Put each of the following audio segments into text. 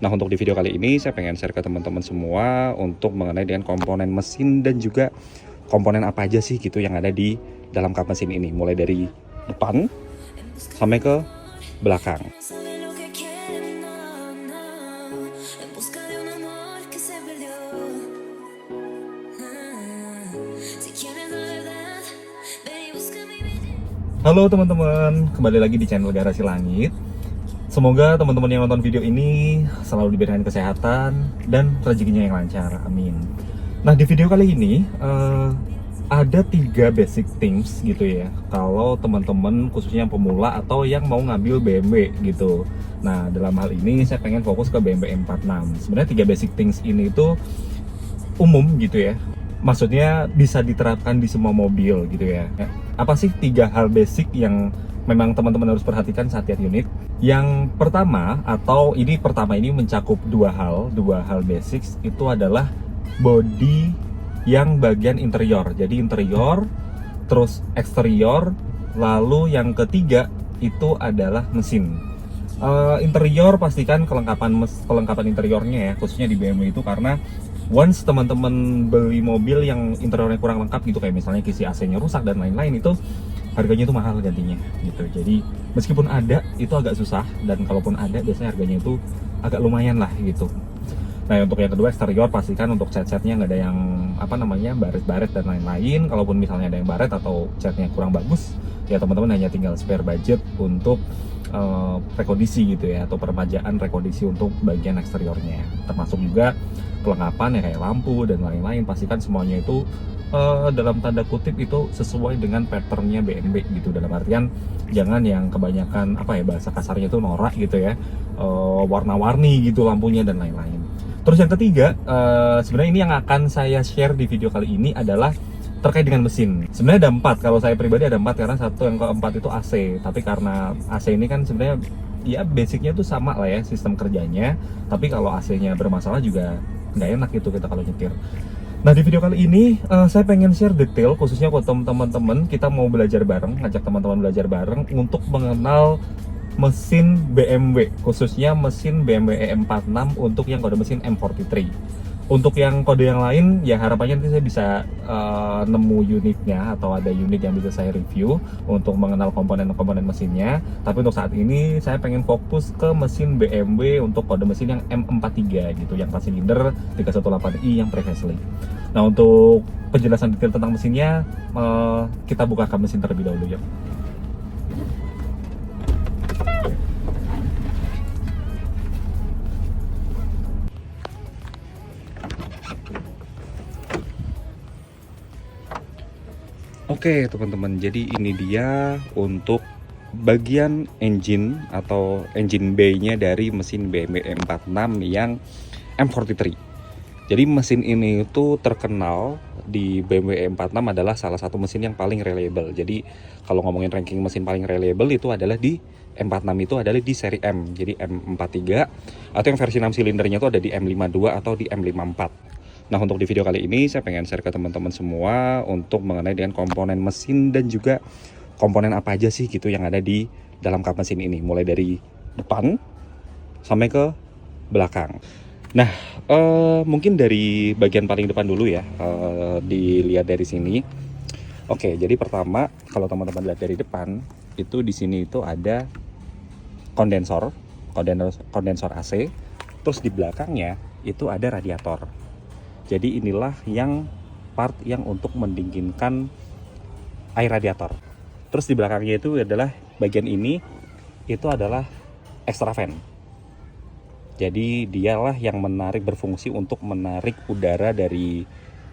Nah, untuk di video kali ini saya pengen share ke teman-teman semua untuk mengenai dengan komponen mesin dan juga komponen apa aja sih gitu yang ada di dalam kap mesin ini, mulai dari depan sampai ke belakang. Halo teman-teman, kembali lagi di channel Garasi Langit. Semoga teman-teman yang nonton video ini selalu diberikan kesehatan dan rezekinya yang lancar, amin. Nah, di video kali ini ada 3 basic things gitu ya, kalau teman-teman khususnya yang pemula atau yang mau ngambil BMW gitu. Nah, dalam hal ini saya pengen fokus ke BMW M46. Sebenarnya 3 basic things ini tuh umum gitu ya, maksudnya bisa diterapkan di semua mobil gitu ya. Apa sih 3 hal basic yang memang teman-teman harus perhatikan saat lihat unit? Yang pertama, atau ini pertama ini mencakup dua hal basic, itu adalah body yang bagian interior. Jadi interior, terus eksterior, lalu yang ketiga itu adalah mesin. Interior pastikan kelengkapan interiornya ya, khususnya di BMW itu, karena once teman-teman beli mobil yang interiornya kurang lengkap gitu, kayak misalnya kisi AC-nya rusak dan lain-lain, itu harganya itu mahal gantinya gitu. Jadi meskipun ada itu agak susah, dan kalaupun ada biasanya harganya itu agak lumayan lah gitu. Nah, untuk yang kedua, eksterior pastikan untuk cat-catnya nggak ada yang baret-baret dan lain-lain. Kalaupun misalnya ada yang baret atau catnya kurang bagus, ya teman-teman hanya tinggal spare budget untuk rekondisi gitu ya, atau peremajaan rekondisi untuk bagian eksteriornya. Termasuk juga kelengkapan ya, kayak lampu dan lain-lain, pastikan semuanya itu dalam tanda kutip itu sesuai dengan patternnya BMW gitu. Dalam artian jangan yang kebanyakan bahasa kasarnya itu norak gitu ya, warna-warni gitu lampunya dan lain-lain. Terus yang ketiga, sebenarnya ini yang akan saya share di video kali ini adalah terkait dengan mesin. Sebenarnya ada 4, kalau saya pribadi ada 4, karena satu yang keempat itu AC. Tapi karena AC ini kan sebenarnya ya basicnya tuh sama lah ya sistem kerjanya, tapi kalau AC-nya bermasalah juga nggak enak gitu kita kalau nyetir. Nah, di video kali ini saya pengen share detail, khususnya buat teman-teman kita mau belajar bareng, ngajak teman-teman belajar bareng untuk mengenal mesin BMW, khususnya mesin BMW E46 untuk yang kode mesin M43. Untuk yang kode yang lain, ya harapannya nanti saya bisa nemu unitnya, atau ada unit yang bisa saya review untuk mengenal komponen-komponen mesinnya. Tapi untuk saat ini saya pengen fokus ke mesin BMW untuk kode mesin yang M43 gitu, yang 4 silinder 318i yang pre-facelift. Nah, untuk penjelasan detail tentang mesinnya, kita buka kap mesin terlebih dahulu ya. Oke teman-teman, jadi ini dia untuk bagian engine atau engine bay-nya dari mesin BMW M46 yang M43. Jadi mesin ini itu terkenal di BMW M46 adalah salah satu mesin yang paling reliable. Jadi kalau ngomongin ranking mesin paling reliable itu adalah di M46, itu adalah di seri M. Jadi M43 atau yang versi 6 silindernya itu ada di M52 atau di M54. Nah, untuk di video kali ini saya pengen share ke teman-teman semua untuk mengenai dengan komponen mesin dan juga komponen apa aja sih gitu yang ada di dalam kap mesin ini, mulai dari depan sampai ke belakang. Nah, mungkin dari bagian paling depan dulu ya, dilihat dari sini. Oke, jadi pertama kalau teman-teman lihat dari depan itu di sini itu ada kondensor AC, terus di belakangnya itu ada radiator. Jadi inilah yang part yang untuk mendinginkan air radiator. Terus di belakangnya itu adalah bagian ini, itu adalah extra fan. Jadi dialah yang berfungsi untuk menarik udara dari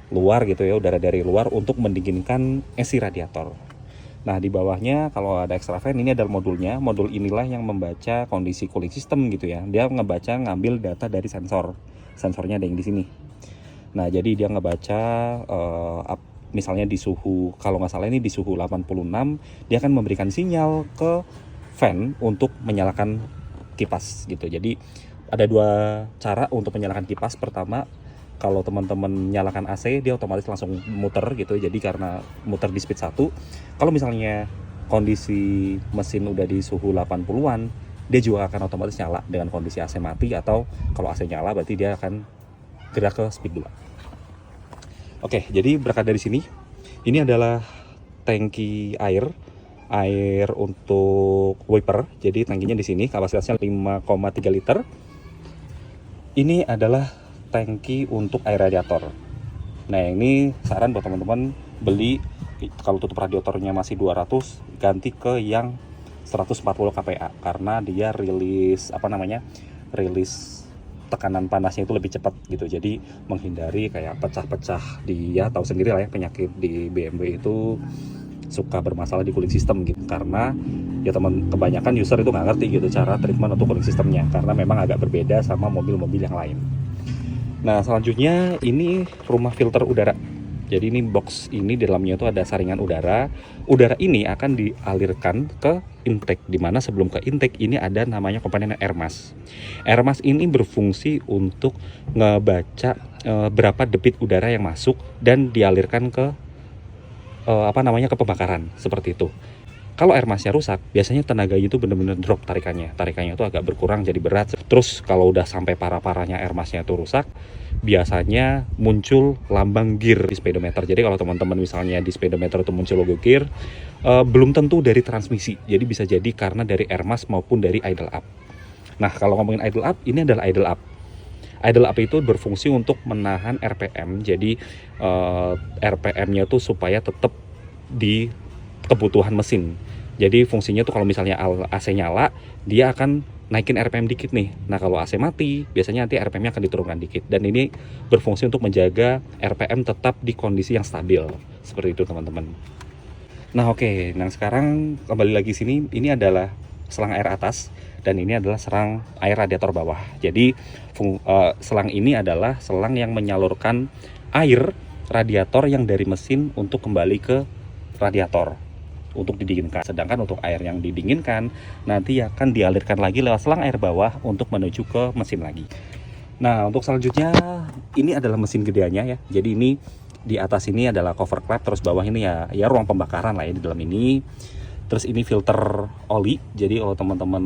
luar gitu ya, udara dari luar untuk mendinginkan isi radiator. Nah, di bawahnya kalau ada extra fan, ini adalah modulnya. Modul inilah yang membaca kondisi cooling system gitu ya. Dia ngambil data dari sensor. Sensornya ada yang di sini. Nah, jadi dia ngebaca misalnya di suhu, kalau nggak salah ini di suhu 86, dia akan memberikan sinyal ke fan untuk menyalakan kipas gitu. Jadi ada 2 cara untuk menyalakan kipas. Pertama, kalau teman-teman nyalakan AC, dia otomatis langsung muter gitu. Jadi karena muter di speed 1, kalau misalnya kondisi mesin udah di suhu 80-an, dia juga akan otomatis nyala dengan kondisi AC mati, atau kalau AC nyala berarti dia akan gerak ke speed 2. Oke, jadi berangkat dari sini, ini adalah tangki air untuk wiper. Jadi tangkinya di sini kapasitasnya 5,3 liter. Ini adalah tangki untuk air radiator. Nah, ini saran buat teman-teman beli, kalau tutup radiatornya masih 200, ganti ke yang 140 kPa, karena dia rilis tekanan panasnya itu lebih cepat gitu. Jadi menghindari kayak pecah-pecah, dia tahu sendiri lah ya, penyakit di BMW itu suka bermasalah di cooling system gitu, karena ya kebanyakan user itu nggak ngerti gitu cara treatment untuk cooling systemnya, karena memang agak berbeda sama mobil-mobil yang lain. Nah, selanjutnya ini rumah filter udara. Jadi ini box ini di dalamnya itu ada saringan udara. Udara ini akan dialirkan ke intake, dimana sebelum ke intake ini ada namanya komponen air mass. Air mass ini berfungsi untuk ngebaca berapa debit udara yang masuk dan dialirkan ke ke pembakaran, seperti itu. Kalau air massnya rusak, biasanya tenaganya itu benar-benar drop tarikannya itu agak berkurang jadi berat. Terus kalau udah sampai parah-parahnya air massnya itu rusak, biasanya muncul lambang gear di speedometer. Jadi kalau teman-teman misalnya di speedometer itu muncul logo gear, belum tentu dari transmisi. Jadi bisa jadi karena dari air mass maupun dari idle up. Nah, kalau ngomongin idle up, ini adalah idle up. Idle up itu berfungsi untuk menahan RPM. Jadi RPM-nya tuh supaya tetap di kebutuhan mesin. Jadi fungsinya tuh kalau misalnya AC nyala, dia akan naikin RPM dikit nih. Nah, kalau AC mati, biasanya nanti RPM-nya akan diturunkan dikit. Dan ini berfungsi untuk menjaga RPM tetap di kondisi yang stabil. Seperti itu, teman-teman. Nah, oke. Nah, sekarang kembali lagi sini, ini adalah selang air atas dan ini adalah selang air radiator bawah. Jadi selang ini adalah selang yang menyalurkan air radiator yang dari mesin untuk kembali ke radiator untuk didinginkan. Sedangkan untuk air yang didinginkan nanti akan dialirkan lagi lewat selang air bawah untuk menuju ke mesin lagi. Nah, untuk selanjutnya ini adalah mesin gedeannya ya. Jadi ini di atas ini adalah cover clap, terus bawah ini ya ruang pembakaran lah ya di dalam ini. Terus ini filter oli. Jadi kalau teman-teman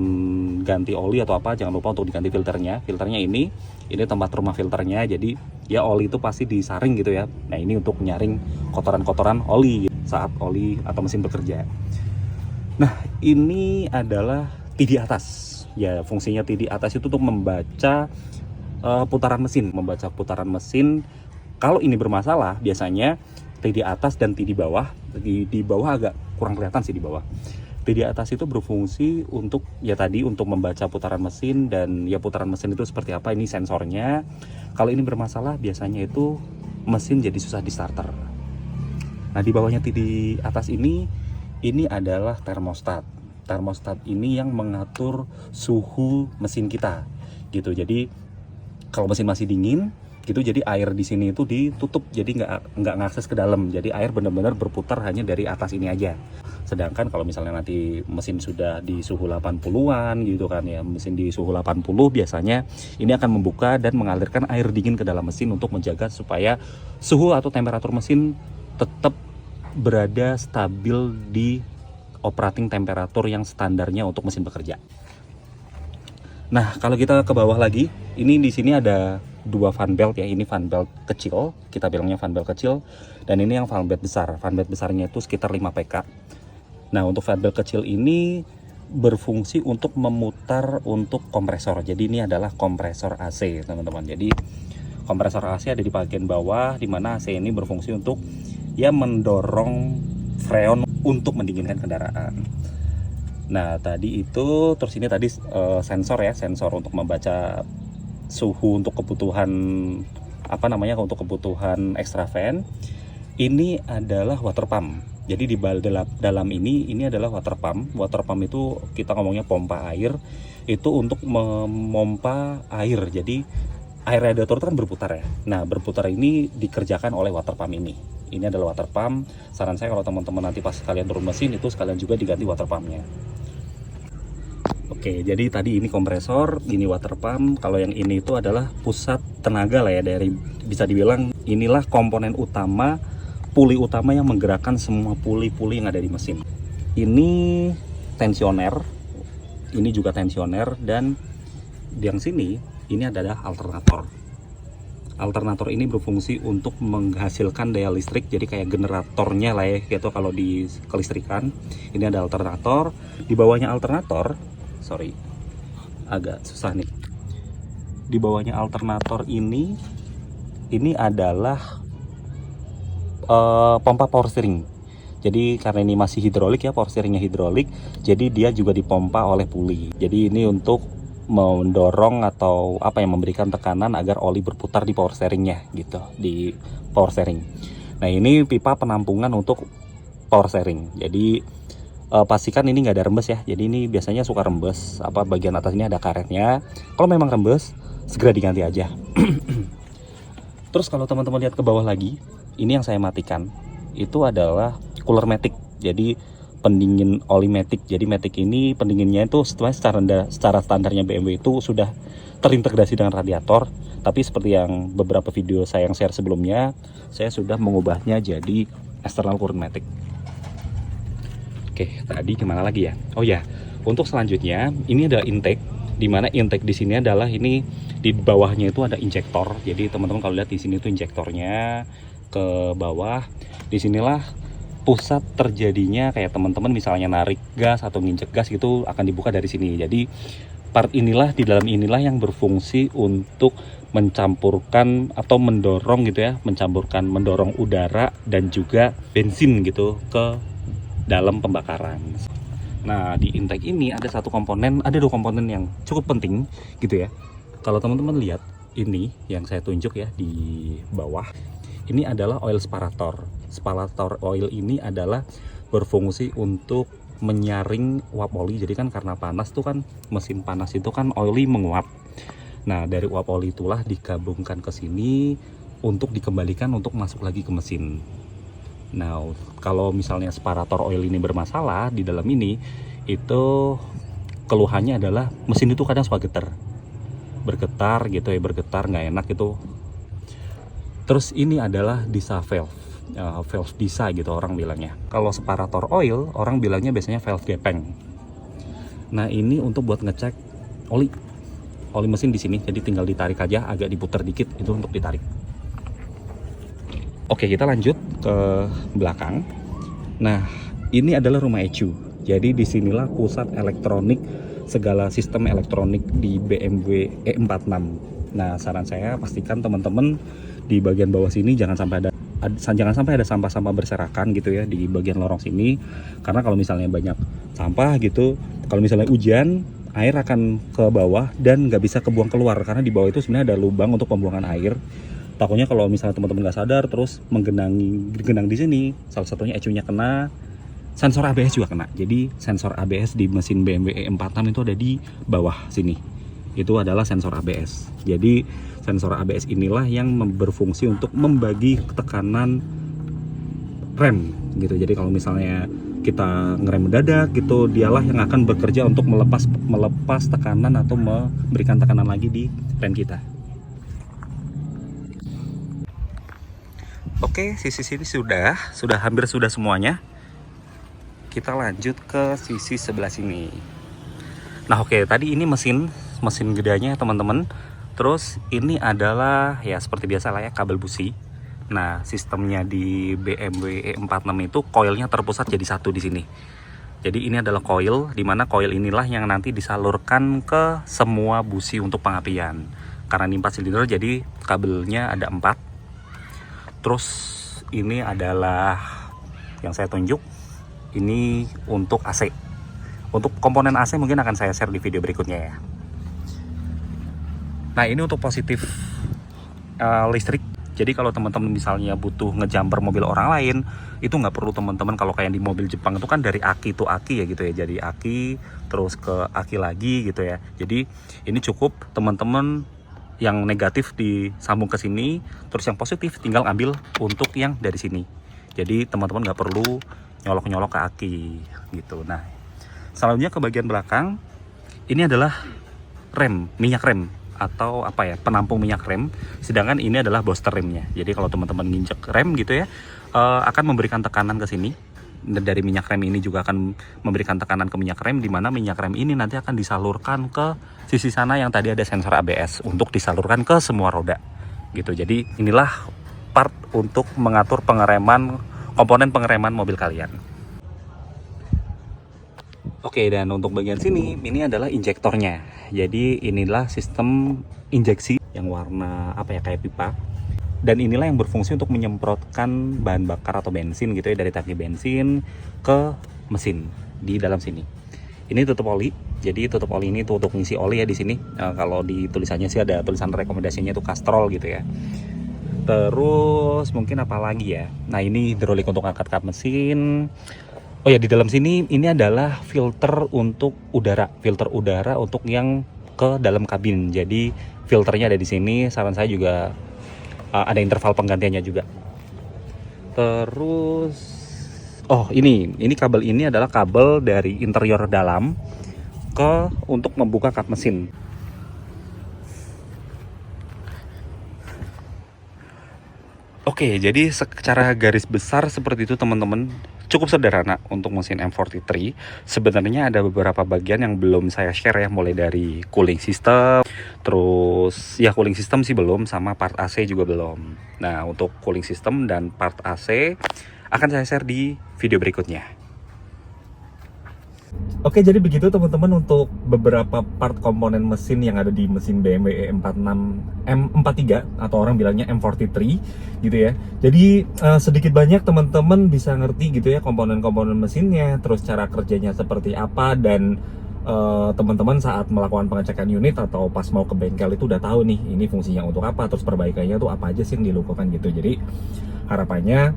ganti oli atau apa, jangan lupa untuk diganti filternya. Filternya ini tempat rumah filternya. Jadi ya oli itu pasti disaring gitu ya. Nah, ini untuk nyaring kotoran-kotoran oli saat oli atau mesin bekerja. Nah, ini adalah TD atas. Ya, fungsinya TD atas itu untuk membaca putaran mesin, Kalau ini bermasalah, biasanya TD atas dan TD bawah. Di bawah agak kurang kelihatan sih di bawah. TD atas itu berfungsi untuk untuk membaca putaran mesin, dan ya putaran mesin itu seperti apa, ini sensornya. Kalau ini bermasalah, biasanya itu mesin jadi susah di starter. Nah, di bawahnya di atas ini adalah termostat. Termostat ini yang mengatur suhu mesin kita, gitu. Jadi kalau mesin masih dingin, gitu, jadi air di sini itu ditutup, jadi nggak ngakses ke dalam. Jadi air benar-benar berputar hanya dari atas ini aja. Sedangkan kalau misalnya nanti mesin sudah di suhu 80-an, gitu kan ya, mesin di suhu 80 biasanya ini akan membuka dan mengalirkan air dingin ke dalam mesin untuk menjaga supaya suhu atau temperatur mesin tetap berada stabil di operating temperatur yang standarnya untuk mesin bekerja. Nah, kalau kita ke bawah lagi, ini di sini ada dua fan belt ya. Ini fan belt kecil, kita bilangnya fan belt kecil, dan ini yang fan belt besar. Fan belt besarnya itu sekitar 5 PK. Nah, untuk fan belt kecil ini berfungsi untuk memutar untuk kompresor. Jadi ini adalah kompresor AC, teman-teman. Jadi kompresor AC ada di bagian bawah, di mana AC ini berfungsi untuk mendorong freon untuk mendinginkan kendaraan. Nah, tadi itu, terus ini tadi sensor untuk membaca suhu untuk kebutuhan untuk kebutuhan extra fan. Ini adalah water pump. Jadi di dalam ini adalah water pump. Water pump itu kita ngomongnya pompa air, itu untuk memompa air. Jadi air radiator itu kan berputar ya. Nah, berputar ini dikerjakan oleh water pump ini. Ini adalah water pump. Saran saya kalau teman-teman nanti pas kalian turun mesin itu sekalian juga diganti water pumpnya. Oke, jadi tadi ini kompresor, ini water pump. Kalau yang ini itu adalah pusat tenaga lah ya, dari bisa dibilang inilah komponen utama, puli utama yang menggerakkan semua puli-puli yang ada di mesin. Ini tensioner. ini juga tensioner, dan yang sini ini adalah alternator. Alternator ini berfungsi untuk menghasilkan daya listrik, jadi kayak generatornya lah ya gitu kalau di kelistrikan. Ini ada alternator, di bawahnya alternator, sorry agak susah nih. Di bawahnya alternator ini adalah pompa power steering. Jadi karena ini masih hidrolik ya, power steeringnya hidrolik, jadi dia juga dipompa oleh puli. Jadi ini untuk mendorong atau apa yang memberikan tekanan agar oli berputar di power steeringnya gitu, di power steering. Nah ini pipa penampungan untuk power steering. Jadi pastikan ini nggak ada rembes ya. Jadi ini biasanya suka rembes, apa bagian atas ini ada karetnya. Kalau memang rembes segera diganti aja. Terus kalau teman-teman lihat ke bawah lagi, ini yang saya matikan itu adalah cooler matic. Jadi pendingin oli matic. Jadi matic ini pendinginnya itu secara standarnya BMW itu sudah terintegrasi dengan radiator. Tapi seperti yang beberapa video saya yang share sebelumnya, saya sudah mengubahnya jadi external current matic. Oke, tadi gimana lagi ya? Oh ya, untuk selanjutnya ini ada intake. Dimana intake di sini adalah ini di bawahnya itu ada injektor. Jadi teman-teman kalau lihat di sini tuh injektornya ke bawah. Disinilah pusat terjadinya kayak teman-teman misalnya narik gas atau nginjek gas gitu akan dibuka dari sini. Jadi part inilah, di dalam inilah yang berfungsi untuk mencampurkan atau mendorong gitu ya, mendorong udara dan juga bensin gitu ke dalam pembakaran. Nah di intake ini ada dua komponen yang cukup penting gitu ya. Kalau teman-teman lihat ini yang saya tunjuk ya di bawah, ini adalah oil separator. Separator oil ini adalah berfungsi untuk menyaring uap oli. Jadi kan karena panas tuh kan, mesin panas itu kan oli menguap. Nah dari uap oli itulah digabungkan ke sini untuk dikembalikan untuk masuk lagi ke mesin. Nah kalau misalnya separator oil ini bermasalah di dalam ini, itu keluhannya adalah mesin itu kadang suka bergetar gitu ya, bergetar nggak enak gitu. Terus ini adalah DISA valve, valve DISA gitu orang bilangnya. Kalau separator oil orang bilangnya biasanya valve gepeng. Nah ini untuk buat ngecek oli mesin di sini. Jadi tinggal ditarik aja, agak diputar dikit itu untuk ditarik. Oke, kita lanjut ke belakang. Nah ini adalah rumah ECU. Jadi disinilah pusat elektronik, segala sistem elektronik di BMW E46. Nah saran saya pastikan teman-teman di bagian bawah sini jangan sampai ada sampah-sampah berserakan gitu ya di bagian lorong sini. Karena kalau misalnya banyak sampah gitu, kalau misalnya hujan, air akan ke bawah dan nggak bisa kebuang keluar, karena di bawah itu sebenarnya ada lubang untuk pembuangan air. Takutnya kalau misalnya teman-teman nggak sadar terus genang di sini, salah satunya ECU-nya kena, sensor ABS juga kena. Jadi sensor ABS di mesin BMW E46 itu ada di bawah sini. Itu adalah sensor ABS. Jadi sensor ABS inilah yang berfungsi untuk membagi tekanan rem gitu. Jadi kalau misalnya kita ngerem mendadak gitu, dialah yang akan bekerja untuk melepas tekanan atau memberikan tekanan lagi di rem kita. Oke, sisi sini sudah hampir sudah semuanya. Kita lanjut ke sisi sebelah sini. Nah oke, tadi ini mesin gedenya teman-teman. Terus ini adalah ya seperti biasa lah ya, kabel busi. Nah sistemnya di BMW E46 itu coilnya terpusat jadi satu di sini. Jadi ini adalah coil, dimana coil inilah yang nanti disalurkan ke semua busi untuk pengapian. Karena ini 4 silinder jadi kabelnya ada 4. Terus ini adalah yang saya tunjuk, ini untuk AC. Untuk komponen AC mungkin akan saya share di video berikutnya ya. Nah ini untuk positif listrik. Jadi kalau teman-teman misalnya butuh ngejumper mobil orang lain, itu nggak perlu teman-teman, kalau kayak di mobil Jepang itu kan dari aki to aki ya gitu ya. Jadi aki terus ke aki lagi gitu ya. Jadi ini cukup teman-teman yang negatif disambung ke sini, terus yang positif tinggal ambil untuk yang dari sini. Jadi teman-teman nggak perlu nyolok-nyolok ke aki gitu. Nah selanjutnya ke bagian belakang, ini adalah rem, minyak rem atau apa ya, penampung minyak rem. Sedangkan ini adalah booster remnya. Jadi kalau teman-teman nginjek rem gitu ya, akan memberikan tekanan ke sini. dari minyak rem ini juga akan memberikan tekanan ke minyak rem, di mana minyak rem ini nanti akan disalurkan ke sisi sana yang tadi ada sensor ABS untuk disalurkan ke semua roda gitu. Jadi inilah part untuk mengatur pengereman, komponen pengereman mobil kalian. Oke, dan untuk bagian sini ini adalah injektornya. Jadi inilah sistem injeksi yang warna apa ya, kayak pipa. Dan inilah yang berfungsi untuk menyemprotkan bahan bakar atau bensin gitu ya, dari tangki bensin ke mesin di dalam sini. Ini tutup oli. Jadi tutup oli ini tuh untuk ngisi oli ya di sini. Kalau di tulisannya sih ada tulisan rekomendasinya itu Castrol gitu ya. Terus mungkin apa lagi ya? Nah, ini hidrolik untuk angkat kap mesin. Oh ya, di dalam sini ini adalah filter untuk udara, filter udara untuk yang ke dalam kabin. Jadi filternya ada di sini. Saran saya juga ada interval penggantiannya juga. Terus ini kabel ini adalah kabel dari interior dalam ke untuk membuka kap mesin. Oke, jadi secara garis besar seperti itu teman-teman. Cukup sederhana untuk mesin M43. Sebenarnya ada beberapa bagian yang belum saya share ya, mulai dari cooling system, terus ya cooling system sih belum, sama part AC juga belum. Nah, untuk cooling system dan part AC akan saya share di video berikutnya. Oke, jadi begitu teman-teman untuk beberapa part komponen mesin yang ada di mesin BMW M43 atau orang bilangnya M43 gitu ya. Jadi sedikit banyak teman-teman bisa ngerti gitu ya komponen-komponen mesinnya, terus cara kerjanya seperti apa, dan teman-teman saat melakukan pengecekan unit atau pas mau ke bengkel itu udah tahu nih ini fungsinya untuk apa, terus perbaikannya tuh apa aja sih yang dilakukan gitu. Jadi harapannya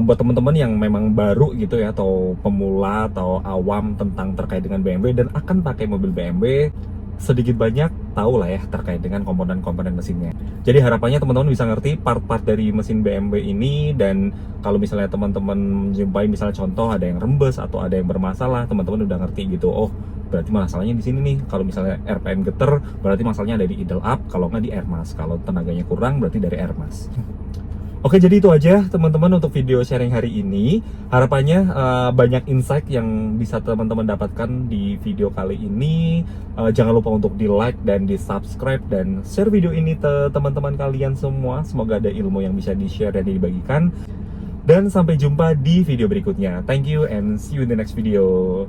buat teman-teman yang memang baru gitu ya, atau pemula atau awam tentang terkait dengan BMW dan akan pakai mobil BMW, sedikit banyak tahu lah ya terkait dengan komponen-komponen mesinnya. Jadi harapannya teman-teman bisa ngerti part-part dari mesin BMW ini, dan kalau misalnya teman-teman jumpai misalnya contoh ada yang rembes atau ada yang bermasalah, teman-teman udah ngerti gitu. Oh, berarti masalahnya di sini nih. Kalau misalnya RPM geter, berarti masalahnya ada di idle up, kalau nggak di air mask. Kalau tenaganya kurang, berarti dari air mask. Oke, jadi itu aja teman-teman untuk video sharing hari ini. Harapannya banyak insight yang bisa teman-teman dapatkan di video kali ini. Jangan lupa untuk di like dan di subscribe dan share video ini ke teman-teman kalian semua. Semoga ada ilmu yang bisa di share dan dibagikan. Dan sampai jumpa di video berikutnya. Thank you and see you in the next video.